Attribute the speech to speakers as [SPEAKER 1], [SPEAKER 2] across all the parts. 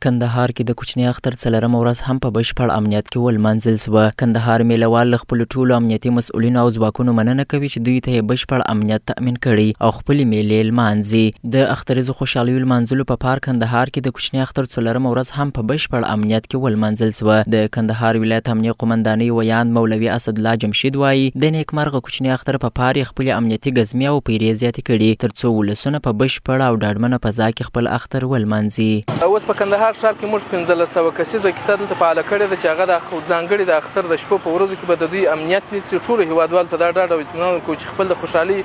[SPEAKER 1] کندهار کې د کوچني اختر څلورمه ورځ هم په بشپړ امنیت کې ولمانځل شوه. کندهار میلهوال له خپلو ټولو امنیتي مسؤلینو او ځواکونو مننه کوي چې دوی ته یې بشپړ امنیت تأمین کړي او خپلې میلې لمانځي. د اختریزو خوشحالیو لمانځلو په پار کندهار کې د کوچني اختر څلورمه ورځ هم په بشپړ امنیت کې ولمانځل شوه. د کندهار ولایت امنیه قومندانۍ ویاند مولوي اسدالله جمشید وایي د نیکمرغه کوچني اختر په پار یې خپلې امنیتي ګزمې او پیرې زیاتې کړي ترڅو ولسونه په بشپړ او ډاډمنه فضا کې خپل اختر ولمانځي.
[SPEAKER 2] اوس په کندهار ښار کې موږ 1500 کسیزه کتاب دلته فعاله کړې ده چې هغه د ځانګړي د اختر د شپو په ورځو کې به د دوی امنیت نیسي. ټولو هیوادوالو ته دا ډاډ او اطمینان ورکوو چې خپل د خوشحالۍ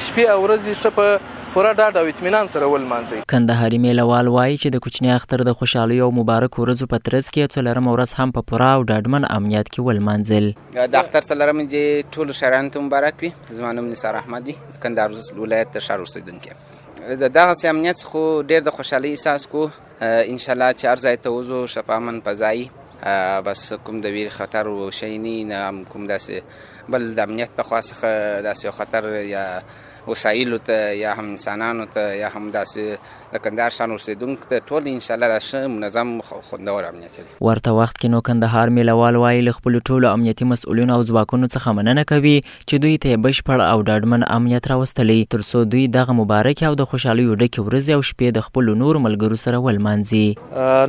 [SPEAKER 2] شپې او ورځې ښه په پوره ډاډ او اطمینان سره ولمانځي.
[SPEAKER 1] کندهاري میلهوال وایي چې د کوچني اختر د خوشحالۍ او مبارک ورځو په ترڅ کې څلورمه ورځ هم په پوره او ډاډمن امنیت کې ولمانځل.
[SPEAKER 3] د اختر څلورمه دې ټولو شهریانو ته مبارک وي. زما نوم نثار احمد دی، کندهار ولایت د ښار اوسېدونکی یم. د دغسې امنیت خو ډېر د خوشحالۍ احساس کو. انشاءالله چې هر ځای ته وځو ښه په امن فضایي، بس کوم د ویر خطر و شی نه، هم کوم داسې بل د امنیت له خوا څخه داسې یو خطر یا وسایلو ته یا هم انسانانو ته یا هم داسې د کندهار ښار اوسېدونکو ته ټول انشاءالله دا ښه منظم خوندور امنیت دی.
[SPEAKER 1] ورته وخت کې نو کندهار میلهوال وایي له خپلو ټولو امنیتي مسؤلینو او ځواکونو څخه مننه کوي چې دوی ته یې بشپړ او ډاډمن امنیت راوستلی ترڅو دوی دغه مبارکې او د خوشحالیو ډکې ورځې او شپې د خپلو نورو ملګرو سره ولمانځي.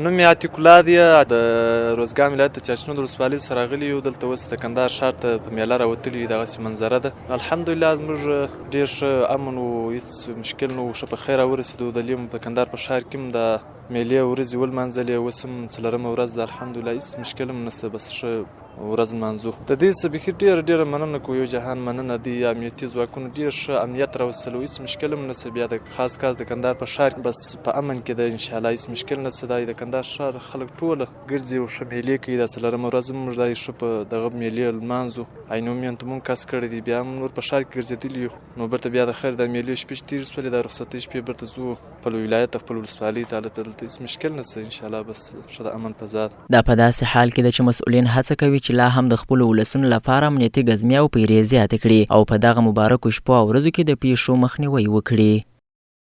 [SPEAKER 4] نوم یې عتیق الله دی، د روزګان ولایت د چاشنود ولسوالۍ څخه راغلي یو. دلته اوس د کندهار ښار ته په میله راوتلي یو. دغسې منظره ده الحمدلله. زموږ ډېر امن و، هیڅ مشکل نه و، ښه په خیره ورسېدو. دلې هم په کندهار په ښار کې هم د میلې ورځې ولمانځلې. اوس هم څلورمه ورځ ده الحمدلله، هیڅ مشکل هم نشته، بس ښه ورځ لمانځو. د دې څه بیخي ډېره مننه کوو، یو جهان مننه دی. امنیتي ځواکونو ډېر ښه امنیت راوستلو، هیڅ مشکل هم نشته. بیا د خاص کار د کندهار په ښار بس په امن کې ده انشاءالله، هیڅ مشکل نشته. دا د کندهار ښار خلک ټوله ګرځي او ښه میلې کوي. دا څلورمه ورځ هم موږ دا ښه په دغه میلې لمانځو. عین عمومي ته مونږ کس کړی دی، بیا هم نور په ښار کې ګرځېدلي یو. نو بیرته بیا د خیر د میلې شپې چې تېرې شولې، د رخصتۍ شپې بیرته ځو خپل ولایت خپل ولسوالۍ ته. دلته هیڅ مشکل نشته انشاءالله، بس ښه د امن فضا ده.
[SPEAKER 1] دا په داسې حال کې ده چې مسؤلین هڅه کوي چې لا هم د خپلو ولسونو لپاره امنیتي ګزمې او پیرې زیاتې کړي او په دغه مبارکو شپو او ورځو کې د پیښو مخنیوی وکړي.